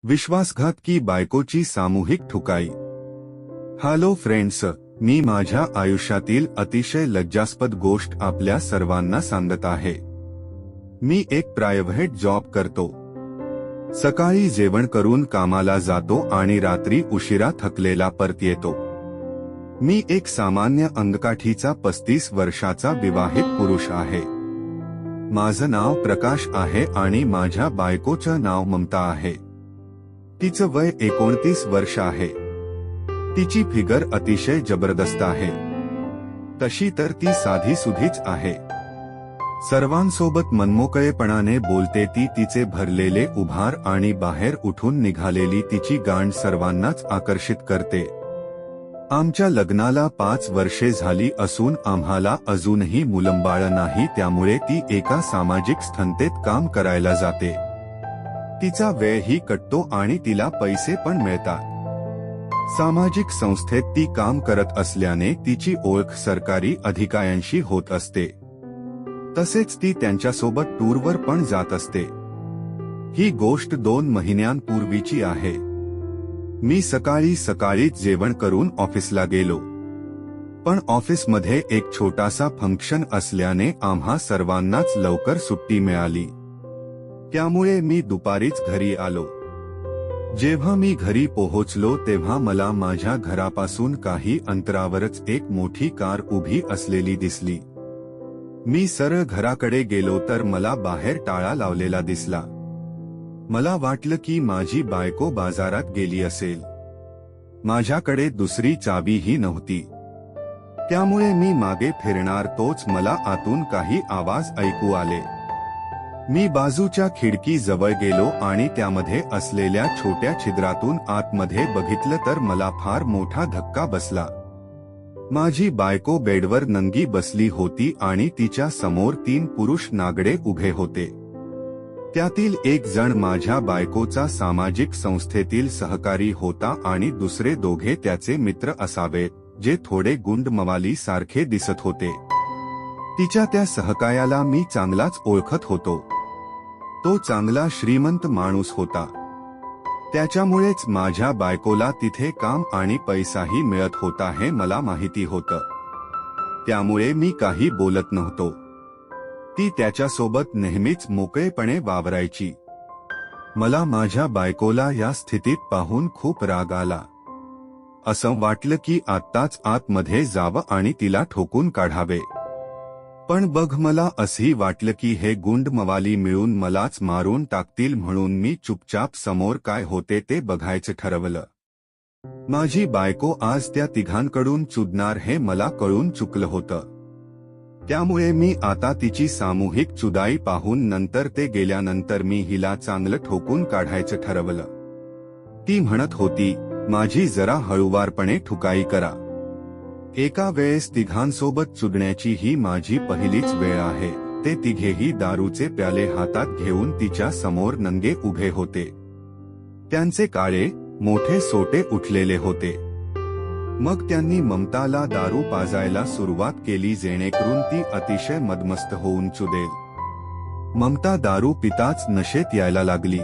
विश्वासघात की बायकोची सामूहिक ठुकाई। हॅलो फ्रेंड्स, मी माझ्या आयुष्यातील अतिशय लज्जास्पद गोष्ट आपल्या सर्वांना सांगत आहे। मी एक प्रायव्हेट जॉब करतो। सकाळी जेवण करून कामाला जातो आणि रात्री उशिरा थकलेला परत येतो। मी एक सामान्य अंगकाठीचा 35 वर्षाचा विवाहित पुरुष आहे। माझं नाव प्रकाश आहे आणि माझ्या बायकोचं नाव ममता आहे। तिचं वय 29 वर्ष आहे। तिची फिगर अतिशय जबरदस्त आहे। तशी तर ती साधी सुधीच आहे। सर्वांसोबत मनमोकळेपणाने बोलते ती। तिचे भरलेले उभार आणि बाहेर उठून निघालेली तिची गांड सर्वांनाच आकर्षित करते। आमच्या लग्नाला 5 वर्षे झाली असून आम्हाला अजूनही मुलंबाळ नाही, त्यामुळे ती एका सामाजिक संस्थेत काम करायला जाते। तिचा वेळही कटतो आणि तिला पैसे पण मिळतात। सामाजिक संस्थेत ती काम करत असल्याने तिची ओळख सरकारी अधिकाऱ्यांशी होत असते। तसेच ती त्यांच्यासोबत टूरवर पण जात असते। ही गोष्ट 2 महिन्यांपूर्वीची आहे। मी सकाळीच जेवण करून ऑफिसला गेलो, पण ऑफिसमध्ये एक छोटासा फंक्शन असल्याने आम्हा सर्वांनाच लवकर सुट्टी मिळाली। त्यामुळे मी दुपारीच घरी आलो। जेव्हा मी घरी पोहोचलो तेव्हा मला माझ्या घरापासून काही अंतरावरच एक मोठी कार उभी असलेली दिसली। मी सरळ घराकडे गेलो तर मला बाहेर टाळा लावलेला दिसला। मला वाटलं की माझी बायको बाजारात गेली असेल। माझ्याकडे दुसरी चावीही नव्हती, त्यामुळे मी मागे फिरणार तोच मला आतून काही आवाज ऐकू आले। मी बाजूच्या खिडकी जवळ गेलो आणि त्यामध्ये असलेल्या छोट्या छिद्रातून आतमध्ये बघितलं तर मला फार मोठा धक्का बसला। माझी बायको बेडवर नंगी बसली होती आणि तिच्या समोर 3 पुरुष नागडे उभे होते। त्यातील एक जण माझ्या बायकोचा सामाजिक संस्थेतील सहकारी होता आणि दुसरे दोघे त्याचे मित्र असावेत, जे थोडे गुंडमवाली सारखे दिसत होते। तिच्या त्या सहकार्याला मी चांगलाच ओळखत होतो। तो चांगला श्रीमंत माणूस होता, त्याच्यामुळेच माझ्या बायकोला तिथे काम आणि पैसाही मिळत होता हे मला माहिती होतं। त्यामुळे मी काही बोलत नव्हतो। ती त्याच्यासोबत नेहमीच मोकळेपणे वावरायची। मला माझ्या बायकोला या स्थितीत पाहून खूप राग आला। असं वाटलं की आत्ताच आतमध्ये जावं आणि तिला ठोकून काढावे। पण बघ, मला असंही वाटलं की हे गुंडमवाली मिळून मलाच मारून टाकतील, म्हणून मी चुपचाप समोर काय होते ते बघायचं ठरवलं। माझी बायको आज त्या तिघांकडून चुदणार हे मला कळून चुकलं होतं। त्यामुळे मी आता तिची सामूहिक चुदाई पाहून नंतर ते गेल्यानंतर मी हिला चांगलं ठोकून काढायचं ठरवलं। ती म्हणत होती, माझी जरा हळूवारपणे ठुकाई करा। एका वेळेस तिघांसोबत चुदण्याची ही माझी पहिलीच वेळ आहे। ते तिघेही दारूचे प्याले हातात घेऊन तिच्या समोर नंगे उभे होते। त्यांचे काळे मोठे सोटे उठलेले होते। मग त्यांनी ममताला दारू पाजायला सुरुवात केली, जेणेकरून ती अतिशय मदमस्त होऊन चुदेल। ममता दारू पिताच नशेत यायला लागली।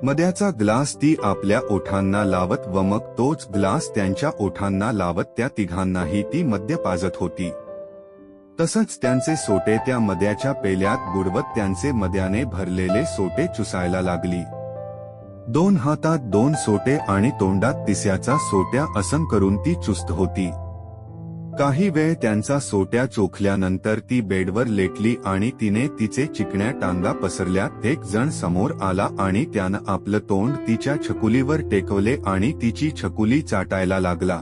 मद्याचा ग्लास ती आपल्या ओठांना लावत व मग तोच ग्लास त्यांच्या ओठांना लावत त्या तिघांनाही ती मद्य पाजत होती। तसंच त्यांचे सोटे त्या मद्याच्या पेल्यात बुडवत त्यांचे मद्याने भरलेले सोटे चुसायला लागली। 2 हातात 2 सोटे आणि तोंडात तिसऱ्याचा सोट्या असं करून ती चुस्त होती। काही वेळ त्यांचा सोट्या चोखल्यानंतर ती बेडवर लेटली आणि तिने तिचे चिकण्या टांगा पसरल्या। एक जण समोर आला आणि त्यानं आपलं तोंड तिच्या छकुलीवर टेकवले आणि तिची छकुली चाटायला लागला।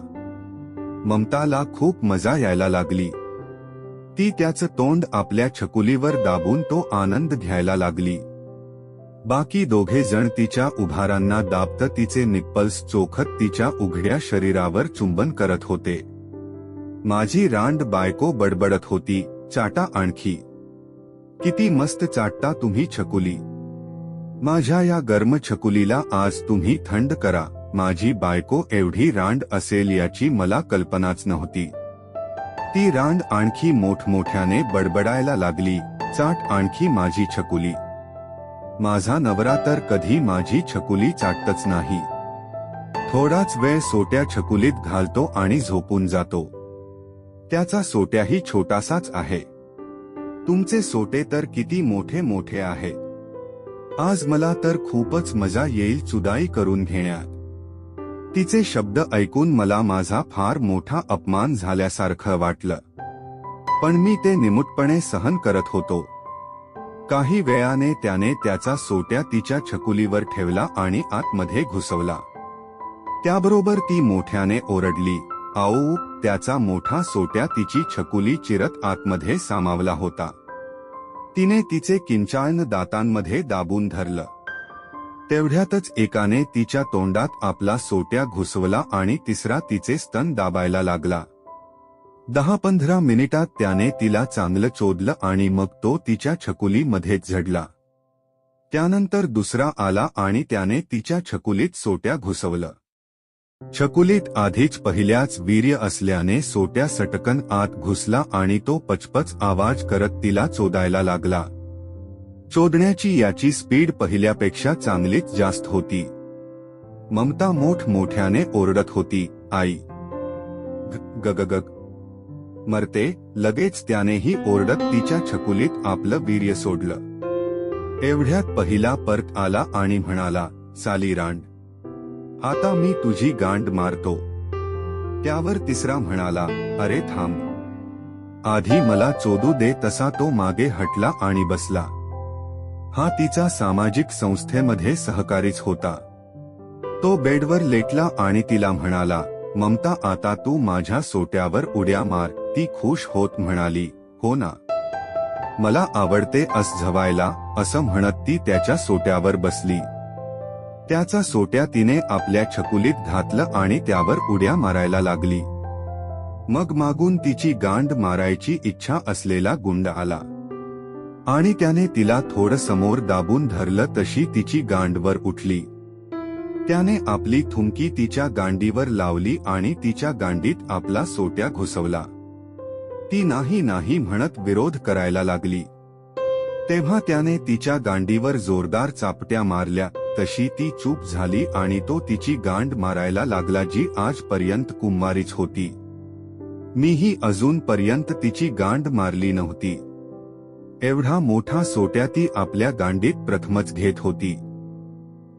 ममताला खूप मजा यायला लागली। ती त्याचं तोंड आपल्या छकुलीवर दाबून तो आनंद घ्यायला लागली। बाकी दोघे जण तिच्या उभारांना दाबत तिचे निप्पल्स चोखत तिच्या उघड्या शरीरावर चुंबन करत होते। माझी रांड बायको बडबडत होती, चाटा आणखी, किती मस्त चाटता तुम्ही छकुली, माझ्या या गरम छकुलीला आज तुम्ही थंड करा। माझी बायको एवढी रांड असेल याची मला कल्पनाच नव्हती। ती रांड आणखी मोठमोठ्याने बडबडायला लागली, चाट आणखी माझी छकुली। माझा नवरा तर कधी माझी छकुली चाटतच नाही. थोडाच वेळ सोट्या छकुलीत घालतो आणि झोपून जातो. त्याचा सोट्याही छोटासाच आहे. तुमचे सोटे तर किती मोठे मोठे आहेत. आज मला तर खूपच मजा येईल चुदाई करून घेण्यात. तिचे शब्द ऐकून मला माझा फार मोठा अपमान झाल्यासारखं वाटलं. पण मी ते निमूटपणे सहन करत होतो. काही वेळाने त्याने त्याचा सोट्या तिच्या छकुलीवर ठेवला आणि आतमध्ये घुसवला. त्याबरोबर ती मोठ्याने ओरडली, "आऊ!" त्याचा मोठा सोट्या तिची छकुली चिरत आतमध्ये सामावला होता. तिने तिचे किंचाळण दातांमध्ये दाबून धरलं. तेवढ्यातच एकाने तिच्या तोंडात आपला सोट्या घुसवला आणि तिसरा तिचे स्तन दाबायला लागला. 10-15 मिनिटात त्याने तिला चांगलं चोदलं आणि मग तो तिच्या छकुलीमध्येच झडला. त्यानंतर दुसरा आला आणि त्याने तिच्या छकुलीत सोट्या घुसवलं. छकुलीत आधीच पहिल्याच वीर्य असल्याने सोट्या सटकन आत घुसला आणि तो पचपच आवाज करत तिला चोदायला लागला. चोदण्याची याची स्पीड पहिल्यापेक्षा चांगलीच जास्त होती. ममता मोठमोठ्याने ओरडत होती, "आई! गगगग! मरते!" लगेच त्यानेही ओरडत तिच्या छकुलीत आपलं वीर्य सोडलं. एवढ्यात पहिला परत आला आणि म्हणाला, "साली रांड, आता मी तुझी गांड मारतो." त्यावर तिसरा म्हणाला, "अरे थांब, आधी मला चोदू दे." तसा तो मागे हटला आणि बसला. हा तिचा सामाजिक संस्थेमध्ये सहकारीच होता. तो बेडवर लेटला आणि तिला म्हणाला, "ममता, आता तू माझ्या सोट्यावर उड्या मार." ती खुश होत म्हणाली, "हो ना, मला आवडते झवायला." असं म्हणत ती त्याच्या सोट्यावर बसली. त्याचा सोट्या तिने आपल्या छकुलीत घातलं आणि त्यावर उड्या मारायला लागली. मग मागून तिची गांड मारायची इच्छा असलेला गुंड आला आणि त्याने तिला थोडं समोर दाबून धरलं. तशी तिची गांडवर उठली. त्याने आपली थुंकी तिच्या गांडीवर लावली आणि तिच्या गांडीत आपला सोट्या घुसवला. ती नाही नाही म्हणत विरोध करायला लागली. तेव्हा त्याने तिच्या गांडीवर जोरदार चापट्या मारल्या. तशी ती चूप झाली आणि तो तिची गांड मारायला लागला, जी आजपर्यंत कुंवारीच होती. मीही अजूनपर्यंत तिची गांड मारली नव्हती. एवढा मोठा सोट्या ती आपल्या गांडीत प्रथमच घेत होती.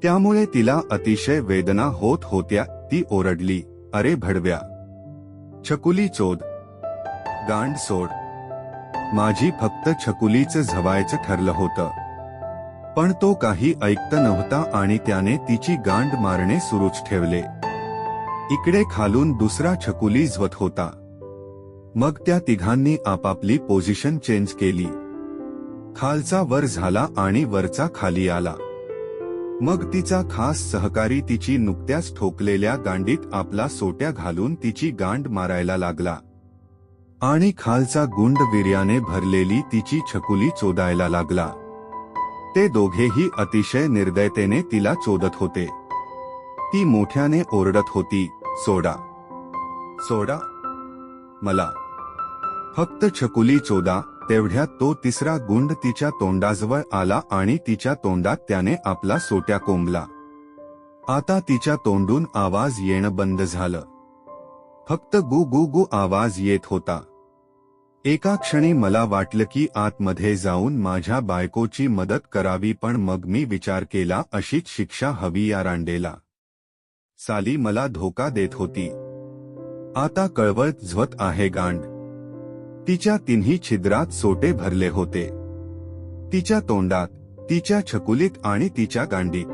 त्यामुळे तिला अतिशय वेदना होत होत्या. ती ओरडली, "अरे भडव्या, छकुली चोद, गांड सोड." माझी फक्त छकुलीचं झवायचं ठरलं होतं. पण तो काही ऐकत नव्हता आणि त्याने तिची गांड मारणे सुरूच ठेवले. इकडे खालून दुसरा छकुली झवत होता. मग त्या तिघांनी आपापली पोझिशन चेंज केली. खालचा वर झाला आणि वरचा खाली आला. मग तिचा खास सहकारी तिची नुकत्याच ठोकलेल्या गांडीत आपला सोट्या घालून तिची गांड मारायला लागला आणि खालचा गुंड वीर्याने भरलेली तिची छकुली चोदायला लागला. ते दोघेही अतिशय निर्दयतेने तिला चोदत होते. ती मोठ्याने ओरडत होती, "सोडा, सोडा मला, फक्त छकुली चोदा." तेवढ्यात तो तिसरा गुंड तिच्या तोंडाजवळ आला आणि तिच्या तोंडात त्याने आपला सोट्या कोंबला. आता तिच्या तोंडून आवाज येणं बंद झालं. फक्त गु गु गु आवाज येत होता. एका क्षणी मला वाटलं की आतमध्ये जाऊन माझ्या बायकोची मदत करावी, पण मग मी विचार केला, अशीच शिक्षा हवी या रांडेला. साली मला धोका देत होती. आता कळवळत झवत आहे गांड. तिच्या तिन्ही छिद्रात सोटे भरले होते. तिच्या तोंडात, तिच्या छकुलीत आणि तिच्या गांडीत.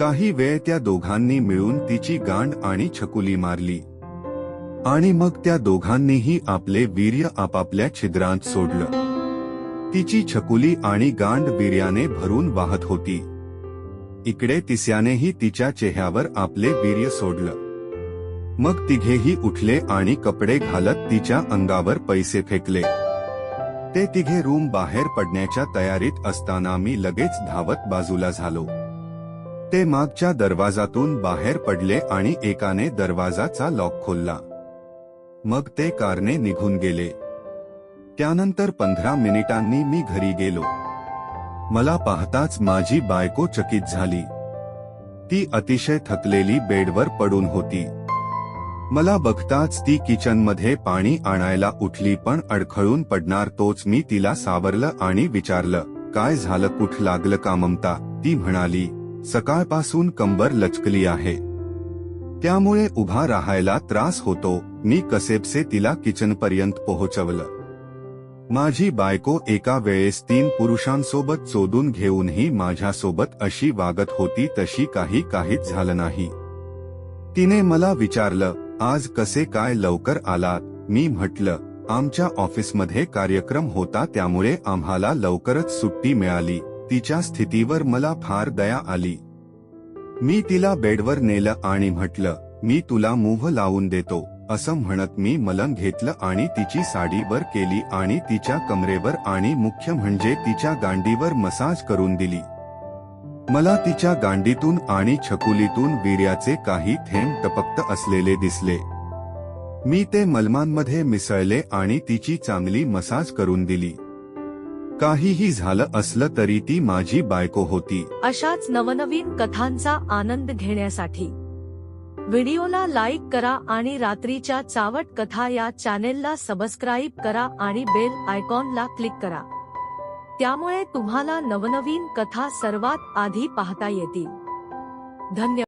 काही वेळ त्या दोघांनी मिळून तिची गांड आणि छकुली मारली आणि मग त्या दोघांनीही आपले वीर्य आपापल्या छिद्रांत सोडलं. तिची छकुली आणि गांड वीर्याने भरून वाहत होती. इकडे तिसऱ्यानेही तिच्या चेहऱ्यावर आपले वीर्य सोडलं. मग तिघेही उठले आणि कपडे घालत तिच्या अंगावर पैसे फेकले. ते तिघे रूम बाहेर पडण्याच्या तयारीत असताना मी लगेच धावत बाजूला झालो. ते मागच्या दरवाजातून बाहेर पडले आणि एकाने दरवाजाचा लॉक खोलला. मग ते कारने निघून गेले. त्यानंतर 15 मिनिटांनी मी घरी गेलो. मला पाहताच माझी बायको चकित झाली. ती अतिशय थकलेली बेडवर पडून होती. मला बघताच ती किचनमध्ये पाणी आणायला उठली, पण अडखळून पडणार तोच मी तिला सावरलं आणि विचारलं, काय झालं, कुठ लागलं का ममता? ती म्हणाली, सकाळपासून कंबर लचकली आहे, त्यामुळे उभा राहायला त्रास होतो. मी कसेबसे तिला किचनपर्यंत पोहोचवलं. माझी बायको एका वेळेस 3 पुरुषांसोबत चोदून घेऊनही माझ्यासोबत अशी वागत होती तशी काहीच झालं नाही. तिने मला विचारलं, आज कसे काय लवकर आलात? मी म्हटलं, आमच्या ऑफिसमध्ये कार्यक्रम होता त्यामुळे आम्हाला लवकरच सुट्टी मिळाली. तिच्या स्थितीवर मला फार दया आली. मी तिला बेडवर नेलं आणि म्हटलं, मी तुला मूव्ह लावून देतो. असं म्हणत मी मलम घेतलं आणि तिची साडी वर केली आणि तिच्या कमरेवर आणि मुख्य म्हणजे तिच्या गांडीवर मसाज करून दिली. मला तिच्या गांडीतून आणि छकुलीतून वीर्याचे काही थेंब टपकत असलेले दिसले. मी ते मलमांमध्ये मिसळले आणि तिची चांगली मसाज करून दिली. काहीही झालं असलं तरी ती माझी बायको होती. अशाच नवनवीन कथांचा आनंद घेण्यासाठी व्हिडिओला लाईक करा आणि रात्रीच्या चावट कथा या चॅनेलला सबस्क्राईब करा आणि बेल आयकॉनला क्लिक करा. त्यामुळे तुम्हाला नवनवीन कथा सर्वात आधी पाहता येतील. धन्यवाद.